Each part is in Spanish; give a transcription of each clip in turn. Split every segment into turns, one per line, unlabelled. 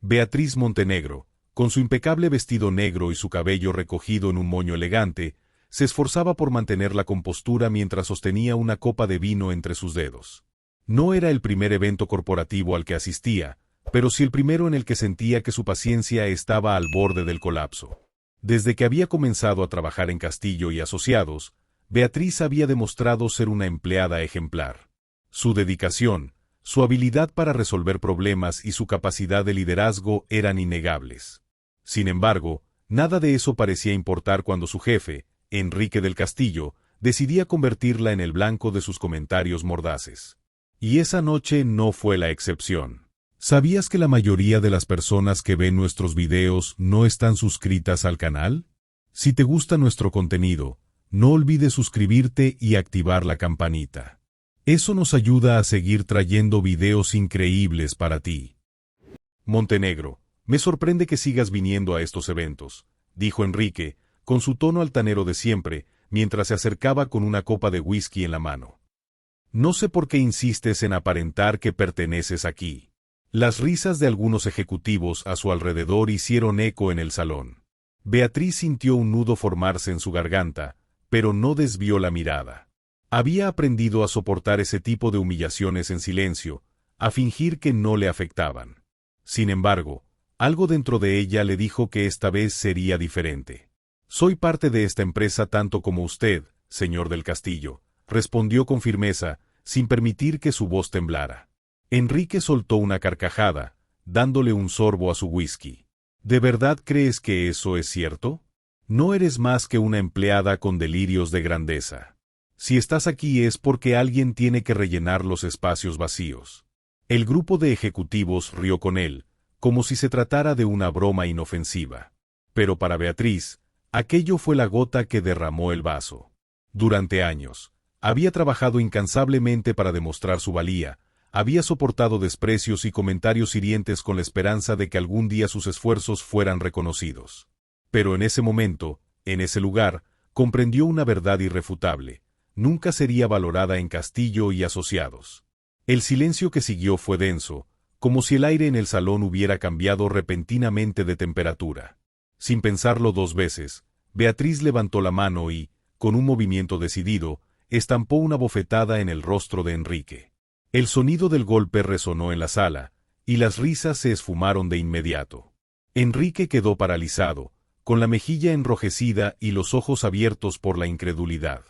Beatriz Montenegro, con su impecable vestido negro y su cabello recogido en un moño elegante, se esforzaba por mantener la compostura mientras sostenía una copa de vino entre sus dedos. No era el primer evento corporativo al que asistía, pero sí el primero en el que sentía que su paciencia estaba al borde del colapso. Desde que había comenzado a trabajar en Castillo y Asociados, Beatriz había demostrado ser una empleada ejemplar. Su dedicación, su habilidad para resolver problemas y su capacidad de liderazgo eran innegables. Sin embargo, nada de eso parecía importar cuando su jefe, Enrique del Castillo, decidía convertirla en el blanco de sus comentarios mordaces. Y esa noche no fue la excepción. ¿Sabías que la mayoría de las personas que ven nuestros videos no están suscritas al canal? Si te gusta nuestro contenido, no olvides suscribirte y activar la campanita. Eso nos ayuda a seguir trayendo videos increíbles para ti. Montenegro, me sorprende que sigas viniendo a estos eventos, dijo Enrique, con su tono altanero de siempre, mientras se acercaba con una copa de whisky en la mano. No sé por qué insistes en aparentar que perteneces aquí. Las risas de algunos ejecutivos a su alrededor hicieron eco en el salón. Beatriz sintió un nudo formarse en su garganta, pero no desvió la mirada. Había aprendido a soportar ese tipo de humillaciones en silencio, a fingir que no le afectaban. Sin embargo, algo dentro de ella le dijo que esta vez sería diferente. «Soy parte de esta empresa tanto como usted, señor del Castillo», respondió con firmeza, sin permitir que su voz temblara. Enrique soltó una carcajada, dándole un sorbo a su whisky. ¿De verdad crees que eso es cierto? No eres más que una empleada con delirios de grandeza. Si estás aquí es porque alguien tiene que rellenar los espacios vacíos. El grupo de ejecutivos rió con él, como si se tratara de una broma inofensiva. Pero para Beatriz, aquello fue la gota que derramó el vaso. Durante años, había trabajado incansablemente para demostrar su valía, había soportado desprecios y comentarios hirientes con la esperanza de que algún día sus esfuerzos fueran reconocidos. Pero en ese momento, en ese lugar, comprendió una verdad irrefutable: nunca sería valorada en Castillo y Asociados. El silencio que siguió fue denso, como si el aire en el salón hubiera cambiado repentinamente de temperatura. Sin pensarlo dos veces, Beatriz levantó la mano y, con un movimiento decidido, estampó una bofetada en el rostro de Enrique. El sonido del golpe resonó en la sala, y las risas se esfumaron de inmediato. Enrique quedó paralizado, con la mejilla enrojecida y los ojos abiertos por la incredulidad.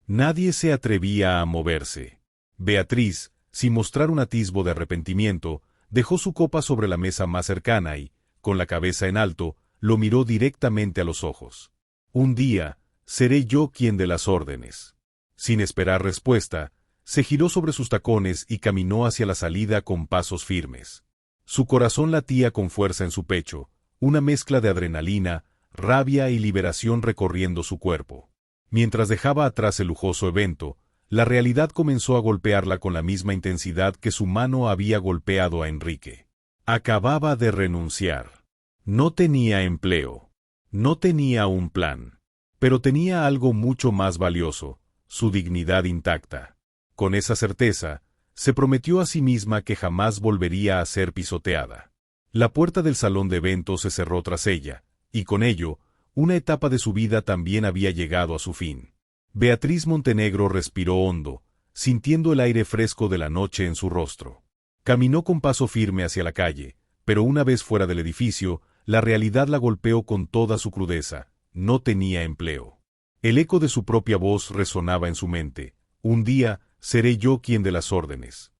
Nadie se atrevía a moverse. Beatriz, sin mostrar un atisbo de arrepentimiento, dejó su copa sobre la mesa más cercana y, con la cabeza en alto, lo miró directamente a los ojos. «Un día, seré yo quien dé las órdenes». Sin esperar respuesta, se giró sobre sus tacones y caminó hacia la salida con pasos firmes. Su corazón latía con fuerza en su pecho, una mezcla de adrenalina, rabia y liberación recorriendo su cuerpo. Mientras dejaba atrás el lujoso evento, la realidad comenzó a golpearla con la misma intensidad que su mano había golpeado a Enrique. Acababa de renunciar. No tenía empleo. No tenía un plan. Pero tenía algo mucho más valioso: su dignidad intacta. Con esa certeza, se prometió a sí misma que jamás volvería a ser pisoteada. La puerta del salón de eventos se cerró tras ella, y con ello, una etapa de su vida también había llegado a su fin. Beatriz Montenegro respiró hondo, sintiendo el aire fresco de la noche en su rostro. Caminó con paso firme hacia la calle, pero una vez fuera del edificio, la realidad la golpeó con toda su crudeza: no tenía empleo. El eco de su propia voz resonaba en su mente: «Un día, seré yo quien dé las órdenes».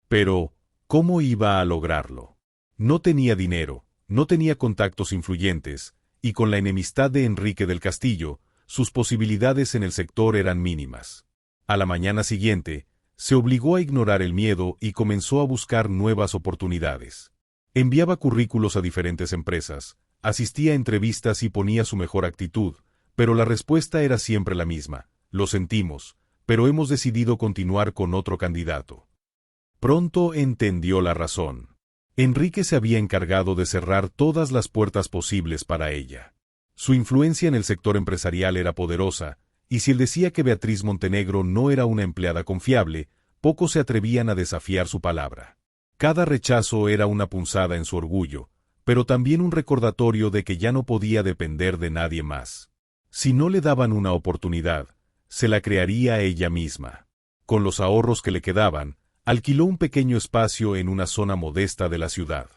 Pero, ¿cómo iba a lograrlo? No tenía dinero, no tenía contactos influyentes, y con la enemistad de Enrique del Castillo, sus posibilidades en el sector eran mínimas. A la mañana siguiente, se obligó a ignorar el miedo y comenzó a buscar nuevas oportunidades. Enviaba currículos a diferentes empresas, asistía a entrevistas y ponía su mejor actitud, pero la respuesta era siempre la misma: «Lo sentimos, pero hemos decidido continuar con otro candidato». Pronto entendió la razón. Enrique se había encargado de cerrar todas las puertas posibles para ella. Su influencia en el sector empresarial era poderosa, y si él decía que Beatriz Montenegro no era una empleada confiable, pocos se atrevían a desafiar su palabra. Cada rechazo era una punzada en su orgullo, pero también un recordatorio de que ya no podía depender de nadie más. Si no le daban una oportunidad, se la crearía ella misma. Con los ahorros que le quedaban, alquiló un pequeño espacio en una zona modesta de la ciudad.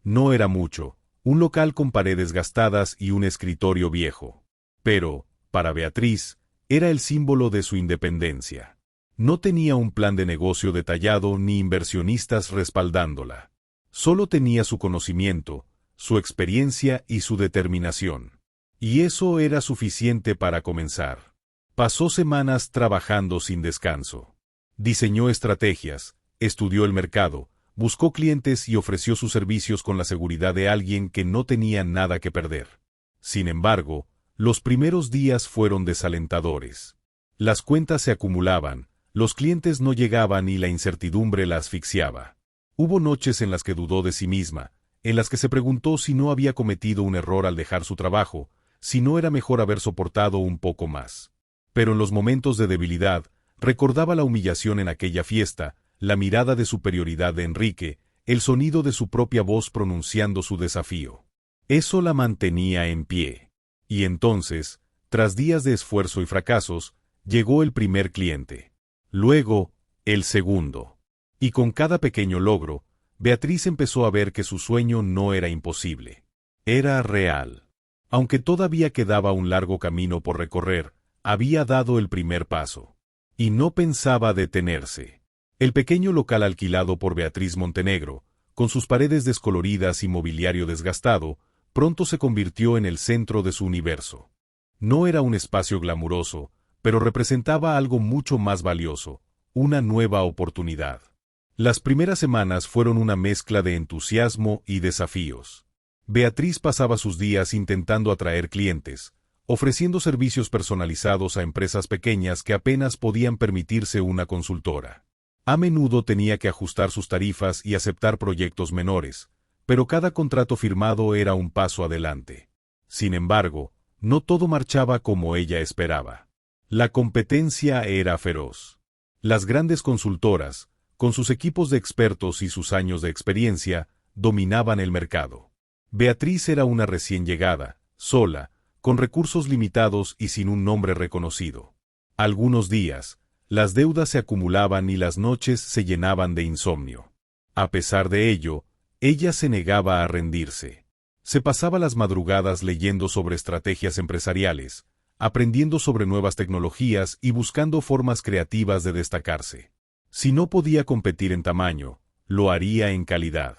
No era mucho, un local con paredes gastadas y un escritorio viejo. Pero, para Beatriz, era el símbolo de su independencia. No tenía un plan de negocio detallado ni inversionistas respaldándola. Solo tenía su conocimiento, su experiencia y su determinación. Y eso era suficiente para comenzar. Pasó semanas trabajando sin descanso. Diseñó estrategias, estudió el mercado, buscó clientes y ofreció sus servicios con la seguridad de alguien que no tenía nada que perder. Sin embargo, los primeros días fueron desalentadores. Las cuentas se acumulaban, los clientes no llegaban y la incertidumbre la asfixiaba. Hubo noches en las que dudó de sí misma, en las que se preguntó si no había cometido un error al dejar su trabajo, si no era mejor haber soportado un poco más. Pero en los momentos de debilidad, recordaba la humillación en aquella fiesta, la mirada de superioridad de Enrique, el sonido de su propia voz pronunciando su desafío. Eso la mantenía en pie. Y entonces, tras días de esfuerzo y fracasos, llegó el primer cliente. Luego, el segundo. Y con cada pequeño logro, Beatriz empezó a ver que su sueño no era imposible. Era real. Aunque todavía quedaba un largo camino por recorrer, había dado el primer paso. Y no pensaba detenerse. El pequeño local alquilado por Beatriz Montenegro, con sus paredes descoloridas y mobiliario desgastado, pronto se convirtió en el centro de su universo. No era un espacio glamuroso, pero representaba algo mucho más valioso, una nueva oportunidad. Las primeras semanas fueron una mezcla de entusiasmo y desafíos. Beatriz pasaba sus días intentando atraer clientes, ofreciendo servicios personalizados a empresas pequeñas que apenas podían permitirse una consultora. A menudo tenía que ajustar sus tarifas y aceptar proyectos menores, pero cada contrato firmado era un paso adelante. Sin embargo, no todo marchaba como ella esperaba. La competencia era feroz. Las grandes consultoras, con sus equipos de expertos y sus años de experiencia, dominaban el mercado. Beatriz era una recién llegada, sola, con recursos limitados y sin un nombre reconocido. Algunos días, las deudas se acumulaban y las noches se llenaban de insomnio. A pesar de ello, ella se negaba a rendirse. Se pasaba las madrugadas leyendo sobre estrategias empresariales, aprendiendo sobre nuevas tecnologías y buscando formas creativas de destacarse. Si no podía competir en tamaño, lo haría en calidad.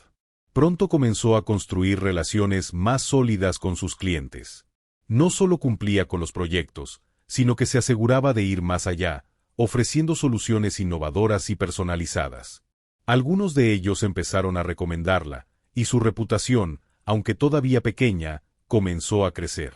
Pronto comenzó a construir relaciones más sólidas con sus clientes. No solo cumplía con los proyectos, sino que se aseguraba de ir más allá, ofreciendo soluciones innovadoras y personalizadas. Algunos de ellos empezaron a recomendarla, y su reputación, aunque todavía pequeña, comenzó a crecer.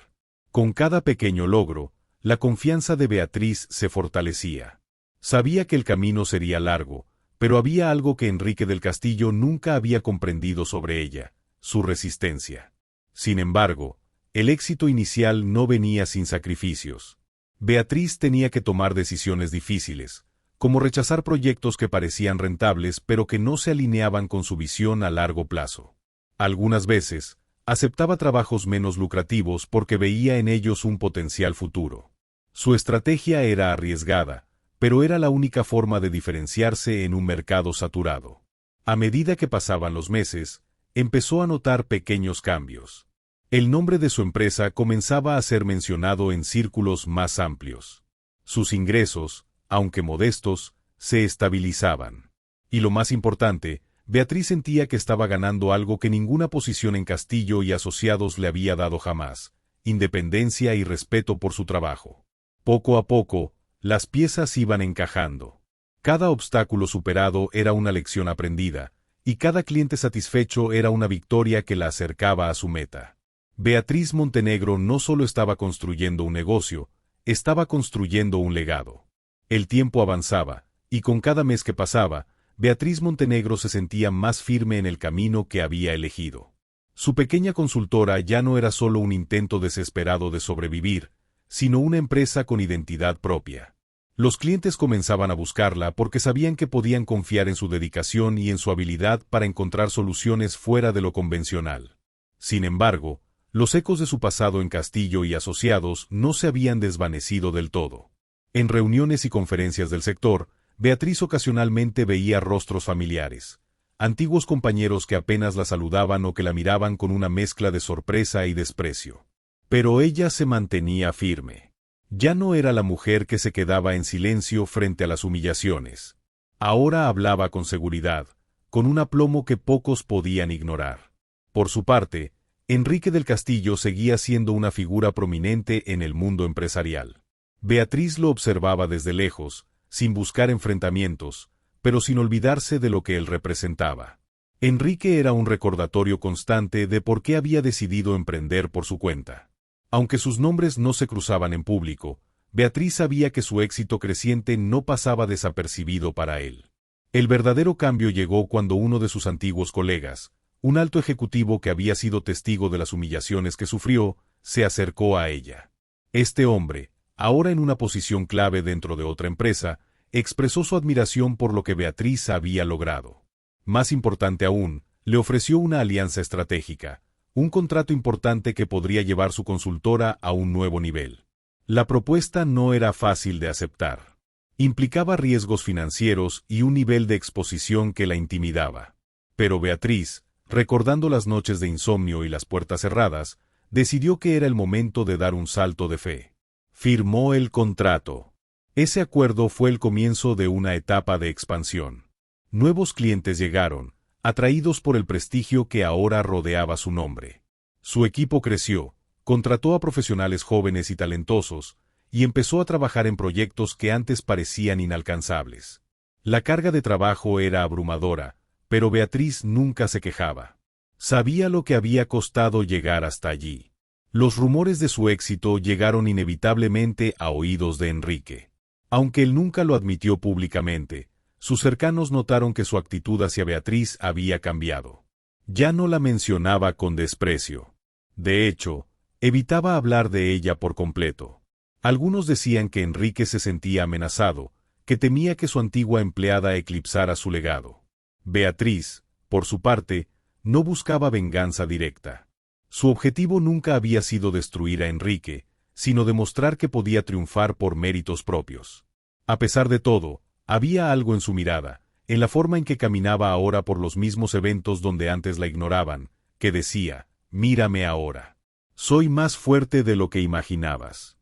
Con cada pequeño logro, la confianza de Beatriz se fortalecía. Sabía que el camino sería largo, pero había algo que Enrique del Castillo nunca había comprendido sobre ella, su resistencia. Sin embargo, el éxito inicial no venía sin sacrificios. Beatriz tenía que tomar decisiones difíciles, como rechazar proyectos que parecían rentables pero que no se alineaban con su visión a largo plazo. Algunas veces, aceptaba trabajos menos lucrativos porque veía en ellos un potencial futuro. Su estrategia era arriesgada, pero era la única forma de diferenciarse en un mercado saturado. A medida que pasaban los meses, empezó a notar pequeños cambios. El nombre de su empresa comenzaba a ser mencionado en círculos más amplios. Sus ingresos, aunque modestos, se estabilizaban. Y lo más importante, Beatriz sentía que estaba ganando algo que ninguna posición en Castillo y Asociados le había dado jamás: independencia y respeto por su trabajo. Poco a poco, las piezas iban encajando. Cada obstáculo superado era una lección aprendida, y cada cliente satisfecho era una victoria que la acercaba a su meta. Beatriz Montenegro no solo estaba construyendo un negocio, estaba construyendo un legado. El tiempo avanzaba, y con cada mes que pasaba, Beatriz Montenegro se sentía más firme en el camino que había elegido. Su pequeña consultora ya no era solo un intento desesperado de sobrevivir, sino una empresa con identidad propia. Los clientes comenzaban a buscarla porque sabían que podían confiar en su dedicación y en su habilidad para encontrar soluciones fuera de lo convencional. Sin embargo, los ecos de su pasado en Castillo y Asociados no se habían desvanecido del todo. En reuniones y conferencias del sector, Beatriz ocasionalmente veía rostros familiares, antiguos compañeros que apenas la saludaban o que la miraban con una mezcla de sorpresa y desprecio. Pero ella se mantenía firme. Ya no era la mujer que se quedaba en silencio frente a las humillaciones. Ahora hablaba con seguridad, con un aplomo que pocos podían ignorar. Por su parte, Enrique del Castillo seguía siendo una figura prominente en el mundo empresarial. Beatriz lo observaba desde lejos, sin buscar enfrentamientos, pero sin olvidarse de lo que él representaba. Enrique era un recordatorio constante de por qué había decidido emprender por su cuenta. Aunque sus nombres no se cruzaban en público, Beatriz sabía que su éxito creciente no pasaba desapercibido para él. El verdadero cambio llegó cuando uno de sus antiguos colegas, un alto ejecutivo que había sido testigo de las humillaciones que sufrió, se acercó a ella. Este hombre, ahora en una posición clave dentro de otra empresa, expresó su admiración por lo que Beatriz había logrado. Más importante aún, le ofreció una alianza estratégica, un contrato importante que podría llevar su consultora a un nuevo nivel. La propuesta no era fácil de aceptar. Implicaba riesgos financieros y un nivel de exposición que la intimidaba. Pero Beatriz, recordando las noches de insomnio y las puertas cerradas, decidió que era el momento de dar un salto de fe. Firmó el contrato. Ese acuerdo fue el comienzo de una etapa de expansión. Nuevos clientes llegaron, atraídos por el prestigio que ahora rodeaba su nombre. Su equipo creció, contrató a profesionales jóvenes y talentosos, y empezó a trabajar en proyectos que antes parecían inalcanzables. La carga de trabajo era abrumadora, pero Beatriz nunca se quejaba. Sabía lo que había costado llegar hasta allí. Los rumores de su éxito llegaron inevitablemente a oídos de Enrique. Aunque él nunca lo admitió públicamente, sus cercanos notaron que su actitud hacia Beatriz había cambiado. Ya no la mencionaba con desprecio. De hecho, evitaba hablar de ella por completo. Algunos decían que Enrique se sentía amenazado, que temía que su antigua empleada eclipsara su legado. Beatriz, por su parte, no buscaba venganza directa. Su objetivo nunca había sido destruir a Enrique, sino demostrar que podía triunfar por méritos propios. A pesar de todo, había algo en su mirada, en la forma en que caminaba ahora por los mismos eventos donde antes la ignoraban, que decía, «Mírame ahora. Soy más fuerte de lo que imaginabas».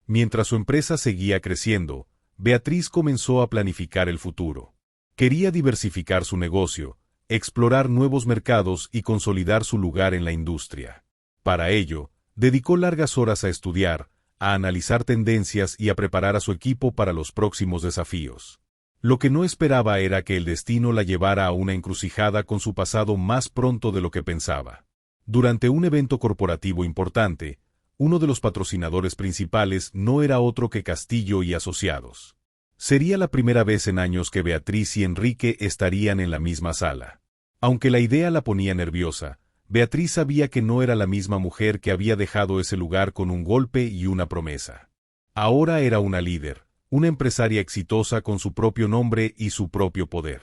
Mientras su empresa seguía creciendo, Beatriz comenzó a planificar el futuro. Quería diversificar su negocio, explorar nuevos mercados y consolidar su lugar en la industria. Para ello, dedicó largas horas a estudiar, a analizar tendencias y a preparar a su equipo para los próximos desafíos. Lo que no esperaba era que el destino la llevara a una encrucijada con su pasado más pronto de lo que pensaba. Durante un evento corporativo importante, uno de los patrocinadores principales no era otro que Castillo y Asociados. Sería la primera vez en años que Beatriz y Enrique estarían en la misma sala. Aunque la idea la ponía nerviosa, Beatriz sabía que no era la misma mujer que había dejado ese lugar con un golpe y una promesa. Ahora era una líder, una empresaria exitosa con su propio nombre y su propio poder.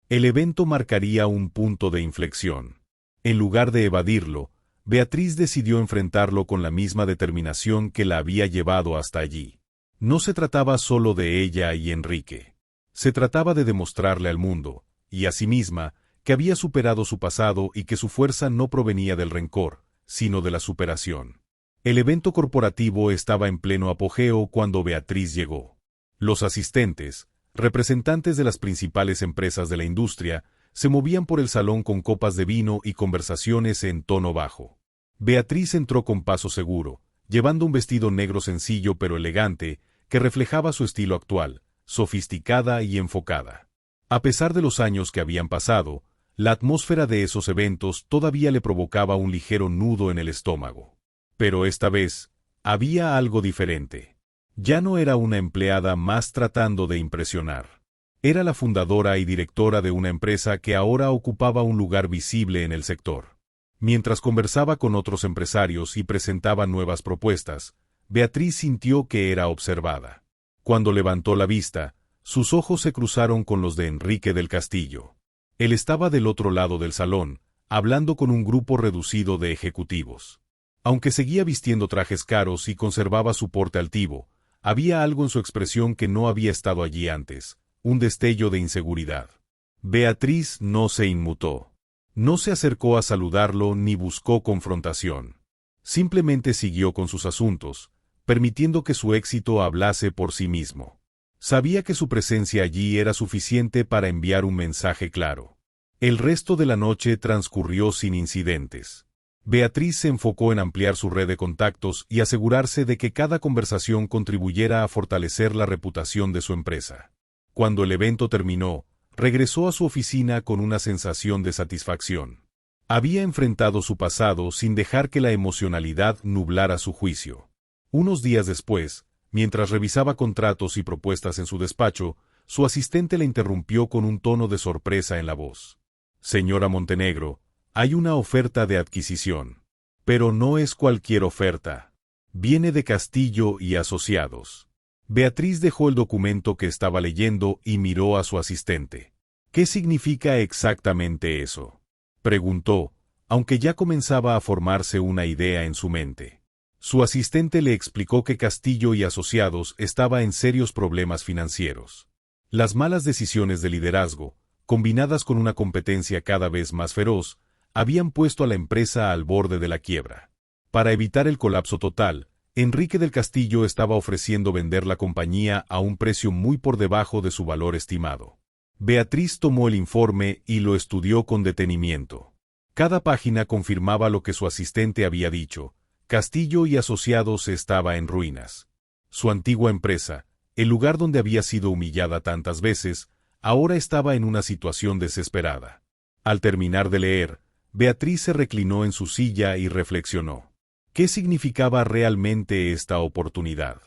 El evento marcaría un punto de inflexión. En lugar de evadirlo, Beatriz decidió enfrentarlo con la misma determinación que la había llevado hasta allí. No se trataba solo de ella y Enrique. Se trataba de demostrarle al mundo, y a sí misma, que había superado su pasado y que su fuerza no provenía del rencor, sino de la superación. El evento corporativo estaba en pleno apogeo cuando Beatriz llegó. Los asistentes, representantes de las principales empresas de la industria, se movían por el salón con copas de vino y conversaciones en tono bajo. Beatriz entró con paso seguro, llevando un vestido negro sencillo pero elegante, que reflejaba su estilo actual, sofisticada y enfocada. A pesar de los años que habían pasado, la atmósfera de esos eventos todavía le provocaba un ligero nudo en el estómago. Pero esta vez, había algo diferente. Ya no era una empleada más tratando de impresionar. Era la fundadora y directora de una empresa que ahora ocupaba un lugar visible en el sector. Mientras conversaba con otros empresarios y presentaba nuevas propuestas, Beatriz sintió que era observada. Cuando levantó la vista, sus ojos se cruzaron con los de Enrique del Castillo. Él estaba del otro lado del salón, hablando con un grupo reducido de ejecutivos. Aunque seguía vistiendo trajes caros y conservaba su porte altivo, había algo en su expresión que no había estado allí antes, un destello de inseguridad. Beatriz no se inmutó. No se acercó a saludarlo ni buscó confrontación. Simplemente siguió con sus asuntos, permitiendo que su éxito hablase por sí mismo. Sabía que su presencia allí era suficiente para enviar un mensaje claro. El resto de la noche transcurrió sin incidentes. Beatriz se enfocó en ampliar su red de contactos y asegurarse de que cada conversación contribuyera a fortalecer la reputación de su empresa. Cuando el evento terminó, regresó a su oficina con una sensación de satisfacción. Había enfrentado su pasado sin dejar que la emocionalidad nublara su juicio. Unos días después, mientras revisaba contratos y propuestas en su despacho, su asistente le interrumpió con un tono de sorpresa en la voz. «Señora Montenegro, hay una oferta de adquisición. Pero no es cualquier oferta. Viene de Castillo y Asociados». Beatriz dejó el documento que estaba leyendo y miró a su asistente. «¿Qué significa exactamente eso?», preguntó, aunque ya comenzaba a formarse una idea en su mente. Su asistente le explicó que Castillo y Asociados estaba en serios problemas financieros. Las malas decisiones de liderazgo, combinadas con una competencia cada vez más feroz, habían puesto a la empresa al borde de la quiebra. Para evitar el colapso total, Enrique del Castillo estaba ofreciendo vender la compañía a un precio muy por debajo de su valor estimado. Beatriz tomó el informe y lo estudió con detenimiento. Cada página confirmaba lo que su asistente había dicho: Castillo y Asociados estaba en ruinas. Su antigua empresa, el lugar donde había sido humillada tantas veces, ahora estaba en una situación desesperada. Al terminar de leer, Beatriz se reclinó en su silla y reflexionó. ¿Qué significaba realmente esta oportunidad?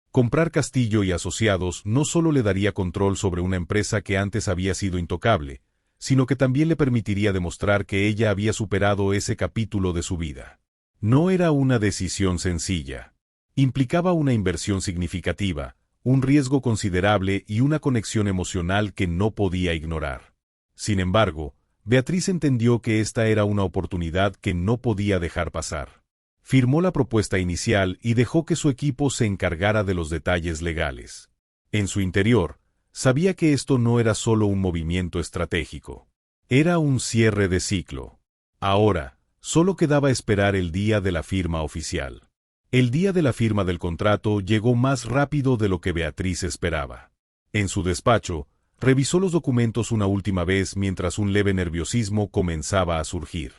Comprar Castillo y Asociados no solo le daría control sobre una empresa que antes había sido intocable, sino que también le permitiría demostrar que ella había superado ese capítulo de su vida. No era una decisión sencilla. Implicaba una inversión significativa, un riesgo considerable y una conexión emocional que no podía ignorar. Sin embargo, Beatriz entendió que esta era una oportunidad que no podía dejar pasar. Firmó la propuesta inicial y dejó que su equipo se encargara de los detalles legales. En su interior, sabía que esto no era solo un movimiento estratégico. Era un cierre de ciclo. Ahora, solo quedaba esperar el día de la firma oficial. El día de la firma del contrato llegó más rápido de lo que Beatriz esperaba. En su despacho, revisó los documentos una última vez mientras un leve nerviosismo comenzaba a surgir.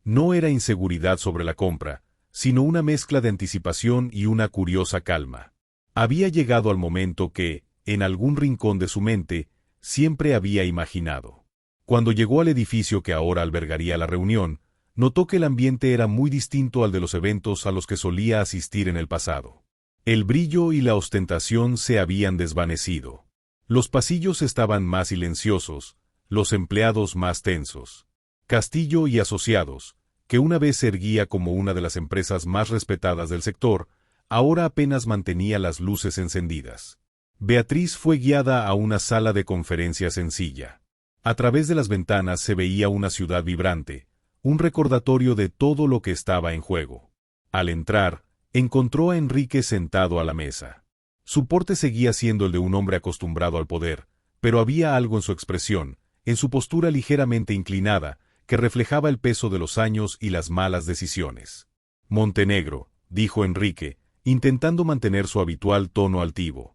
No era inseguridad sobre la compra, sino una mezcla de anticipación y una curiosa calma. Había llegado al momento que, en algún rincón de su mente, siempre había imaginado. Cuando llegó al edificio que ahora albergaría la reunión, notó que el ambiente era muy distinto al de los eventos a los que solía asistir en el pasado. El brillo y la ostentación se habían desvanecido. Los pasillos estaban más silenciosos, los empleados más tensos. Castillo y Asociados, que una vez se erguía como una de las empresas más respetadas del sector, ahora apenas mantenía las luces encendidas. Beatriz fue guiada a una sala de conferencia sencilla. A través de las ventanas se veía una ciudad vibrante, un recordatorio de todo lo que estaba en juego. Al entrar, encontró a Enrique sentado a la mesa. Su porte seguía siendo el de un hombre acostumbrado al poder, pero había algo en su expresión, en su postura ligeramente inclinada, que reflejaba el peso de los años y las malas decisiones. «Montenegro», dijo Enrique, intentando mantener su habitual tono altivo.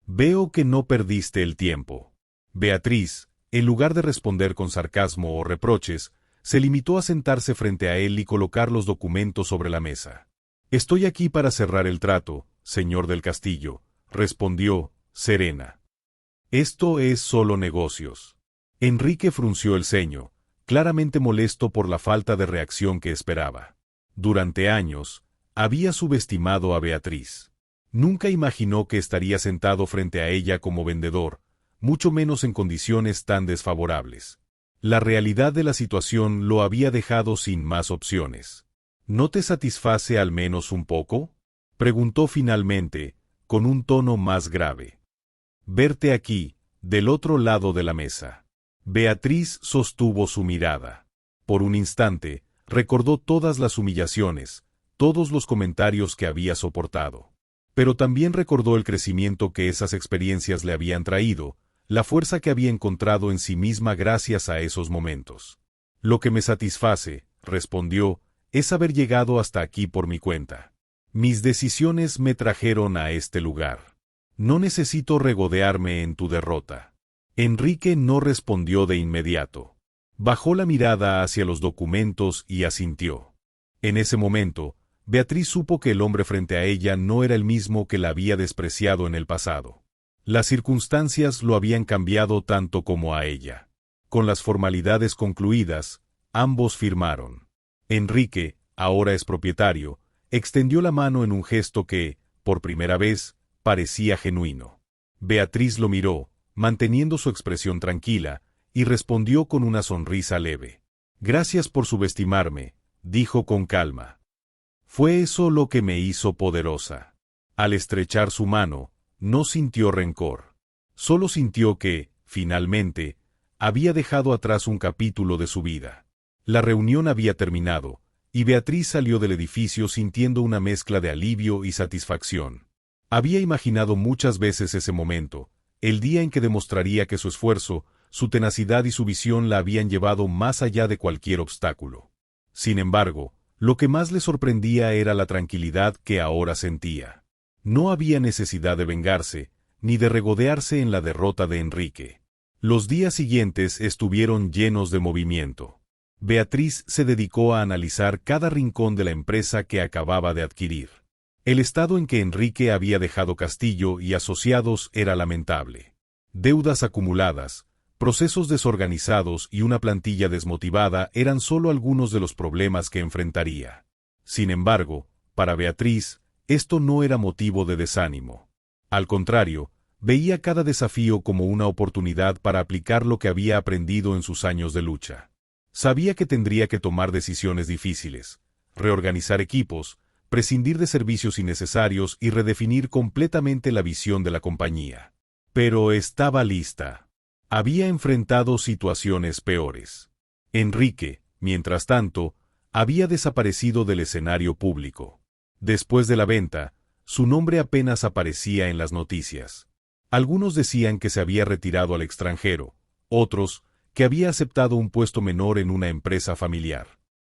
«Veo que no perdiste el tiempo». Beatriz, en lugar de responder con sarcasmo o reproches, se limitó a sentarse frente a él y colocar los documentos sobre la mesa. «Estoy aquí para cerrar el trato, señor del Castillo», respondió, serena. «Esto es solo negocios». Enrique frunció el ceño, claramente molesto por la falta de reacción que esperaba. Durante años, había subestimado a Beatriz. Nunca imaginó que estaría sentado frente a ella como vendedor, mucho menos en condiciones tan desfavorables. La realidad de la situación lo había dejado sin más opciones. «¿No te satisface al menos un poco?», preguntó finalmente, con un tono más grave. «Verte aquí, del otro lado de la mesa». Beatriz sostuvo su mirada. Por un instante, recordó todas las humillaciones, todos los comentarios que había soportado. Pero también recordó el crecimiento que esas experiencias le habían traído, la fuerza que había encontrado en sí misma gracias a esos momentos. Lo que me satisface, respondió, es haber llegado hasta aquí por mi cuenta. Mis decisiones me trajeron a este lugar. No necesito regodearme en tu derrota. Enrique no respondió de inmediato. Bajó la mirada hacia los documentos y asintió. En ese momento, Beatriz supo que el hombre frente a ella no era el mismo que la había despreciado en el pasado. Las circunstancias lo habían cambiado tanto como a ella. Con las formalidades concluidas, ambos firmaron. Enrique, ahora es propietario, extendió la mano en un gesto que, por primera vez, parecía genuino. Beatriz lo miró, manteniendo su expresión tranquila, y respondió con una sonrisa leve. Gracias por subestimarme, dijo con calma. Fue eso lo que me hizo poderosa. Al estrechar su mano, no sintió rencor. Solo sintió que, finalmente, había dejado atrás un capítulo de su vida. La reunión había terminado, y Beatriz salió del edificio sintiendo una mezcla de alivio y satisfacción. Había imaginado muchas veces ese momento, el día en que demostraría que su esfuerzo, su tenacidad y su visión la habían llevado más allá de cualquier obstáculo. Sin embargo, lo que más le sorprendía era la tranquilidad que ahora sentía. No había necesidad de vengarse, ni de regodearse en la derrota de Enrique. Los días siguientes estuvieron llenos de movimiento. Beatriz se dedicó a analizar cada rincón de la empresa que acababa de adquirir. El estado en que Enrique había dejado Castillo y asociados era lamentable. Deudas acumuladas, procesos desorganizados y una plantilla desmotivada eran solo algunos de los problemas que enfrentaría. Sin embargo, para Beatriz, esto no era motivo de desánimo. Al contrario, veía cada desafío como una oportunidad para aplicar lo que había aprendido en sus años de lucha. Sabía que tendría que tomar decisiones difíciles, reorganizar equipos, prescindir de servicios innecesarios y redefinir completamente la visión de la compañía. Pero estaba lista. Había enfrentado situaciones peores. Enrique, mientras tanto, había desaparecido del escenario público. Después de la venta, su nombre apenas aparecía en las noticias. Algunos decían que se había retirado al extranjero, otros, que había aceptado un puesto menor en una empresa familiar.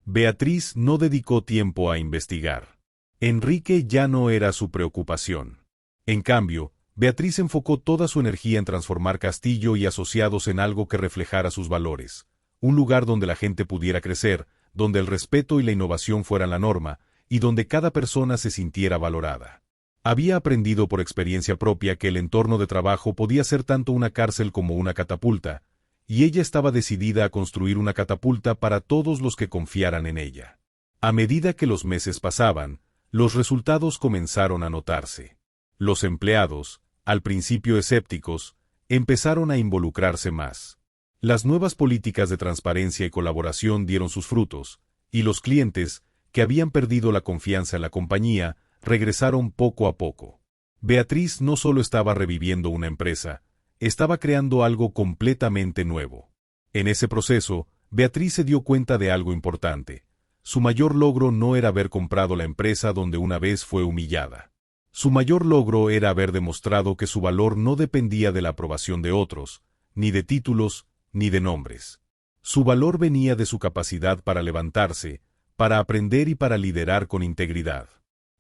Beatriz no dedicó tiempo a investigar. Enrique ya no era su preocupación. En cambio, Beatriz enfocó toda su energía en transformar Castillo y asociados en algo que reflejara sus valores, un lugar donde la gente pudiera crecer, donde el respeto y la innovación fueran la norma, y donde cada persona se sintiera valorada. Había aprendido por experiencia propia que el entorno de trabajo podía ser tanto una cárcel como una catapulta, y ella estaba decidida a construir una catapulta para todos los que confiaran en ella. A medida que los meses pasaban, los resultados comenzaron a notarse. Los empleados, al principio escépticos, empezaron a involucrarse más. Las nuevas políticas de transparencia y colaboración dieron sus frutos, y los clientes, que habían perdido la confianza en la compañía, regresaron poco a poco. Beatriz no solo estaba reviviendo una empresa, estaba creando algo completamente nuevo. En ese proceso, Beatriz se dio cuenta de algo importante. Su mayor logro no era haber comprado la empresa donde una vez fue humillada. Su mayor logro era haber demostrado que su valor no dependía de la aprobación de otros, ni de títulos, ni de nombres. Su valor venía de su capacidad para levantarse, para aprender y para liderar con integridad.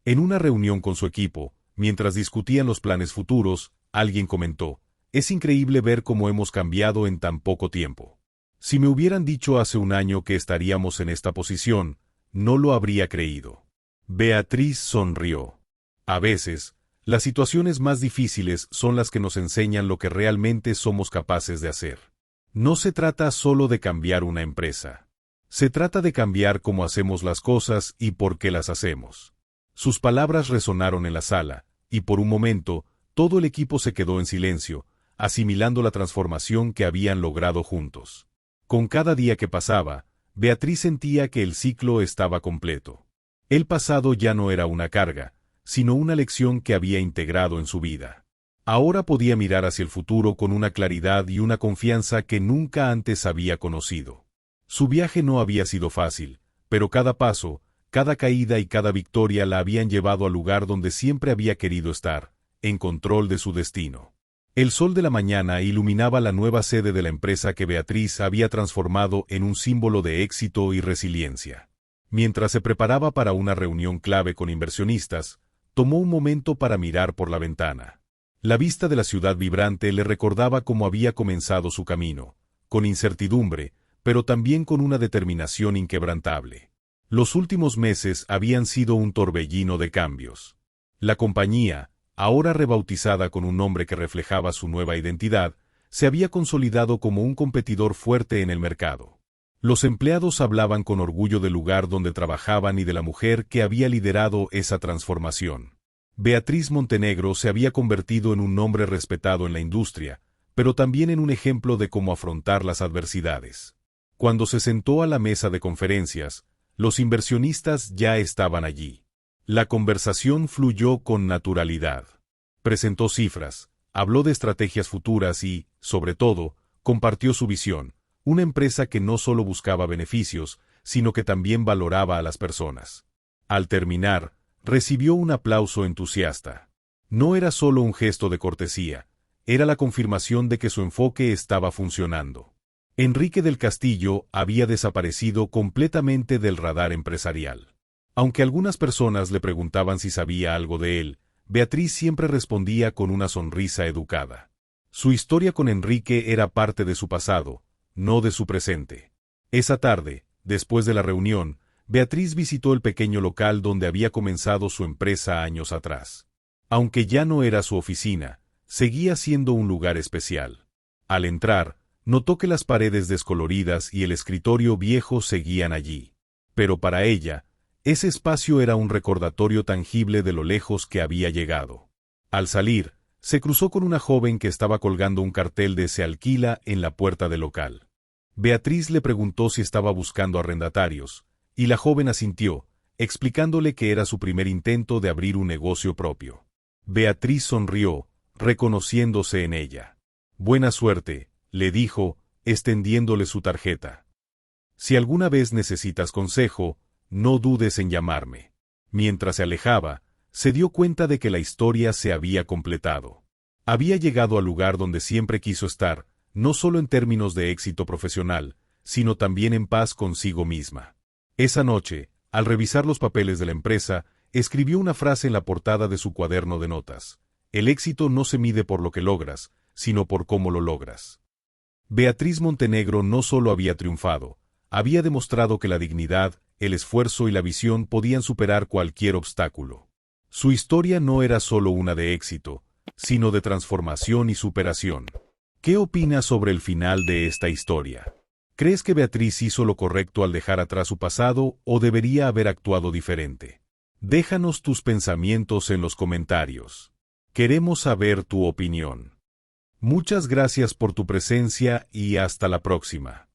En una reunión con su equipo, mientras discutían los planes futuros, alguien comentó: «Es increíble ver cómo hemos cambiado en tan poco tiempo. Si me hubieran dicho hace un año que estaríamos en esta posición, no lo habría creído». Beatriz sonrió. A veces, las situaciones más difíciles son las que nos enseñan lo que realmente somos capaces de hacer. No se trata solo de cambiar una empresa. Se trata de cambiar cómo hacemos las cosas y por qué las hacemos. Sus palabras resonaron en la sala, y por un momento, todo el equipo se quedó en silencio, asimilando la transformación que habían logrado juntos. Con cada día que pasaba, Beatriz sentía que el ciclo estaba completo. El pasado ya no era una carga, sino una lección que había integrado en su vida. Ahora podía mirar hacia el futuro con una claridad y una confianza que nunca antes había conocido. Su viaje no había sido fácil, pero cada paso, cada caída y cada victoria la habían llevado al lugar donde siempre había querido estar, en control de su destino. El sol de la mañana iluminaba la nueva sede de la empresa que Beatriz había transformado en un símbolo de éxito y resiliencia. Mientras se preparaba para una reunión clave con inversionistas, tomó un momento para mirar por la ventana. La vista de la ciudad vibrante le recordaba cómo había comenzado su camino, con incertidumbre, pero también con una determinación inquebrantable. Los últimos meses habían sido un torbellino de cambios. La compañía, ahora rebautizada con un nombre que reflejaba su nueva identidad, se había consolidado como un competidor fuerte en el mercado. Los empleados hablaban con orgullo del lugar donde trabajaban y de la mujer que había liderado esa transformación. Beatriz Montenegro se había convertido en un nombre respetado en la industria, pero también en un ejemplo de cómo afrontar las adversidades. Cuando se sentó a la mesa de conferencias, los inversionistas ya estaban allí. La conversación fluyó con naturalidad. Presentó cifras, habló de estrategias futuras y, sobre todo, compartió su visión, una empresa que no solo buscaba beneficios, sino que también valoraba a las personas. Al terminar, recibió un aplauso entusiasta. No era solo un gesto de cortesía, era la confirmación de que su enfoque estaba funcionando. Enrique del Castillo había desaparecido completamente del radar empresarial. Aunque algunas personas le preguntaban si sabía algo de él, Beatriz siempre respondía con una sonrisa educada. Su historia con Enrique era parte de su pasado, no de su presente. Esa tarde, después de la reunión, Beatriz visitó el pequeño local donde había comenzado su empresa años atrás. Aunque ya no era su oficina, seguía siendo un lugar especial. Al entrar, notó que las paredes descoloridas y el escritorio viejo seguían allí. Pero para ella, ese espacio era un recordatorio tangible de lo lejos que había llegado. Al salir, se cruzó con una joven que estaba colgando un cartel de "Se alquila" en la puerta del local. Beatriz le preguntó si estaba buscando arrendatarios, y la joven asintió, explicándole que era su primer intento de abrir un negocio propio. Beatriz sonrió, reconociéndose en ella. «Buena suerte», le dijo, extendiéndole su tarjeta. «Si alguna vez necesitas consejo, no dudes en llamarme». Mientras se alejaba, se dio cuenta de que la historia se había completado. Había llegado al lugar donde siempre quiso estar, no solo en términos de éxito profesional, sino también en paz consigo misma. Esa noche, al revisar los papeles de la empresa, escribió una frase en la portada de su cuaderno de notas: «El éxito no se mide por lo que logras, sino por cómo lo logras». Beatriz Montenegro no solo había triunfado, había demostrado que la dignidad, el esfuerzo y la visión podían superar cualquier obstáculo. Su historia no era solo una de éxito, sino de transformación y superación. ¿Qué opinas sobre el final de esta historia? ¿Crees que Beatriz hizo lo correcto al dejar atrás su pasado o debería haber actuado diferente? Déjanos tus pensamientos en los comentarios. Queremos saber tu opinión. Muchas gracias por tu presencia y hasta la próxima.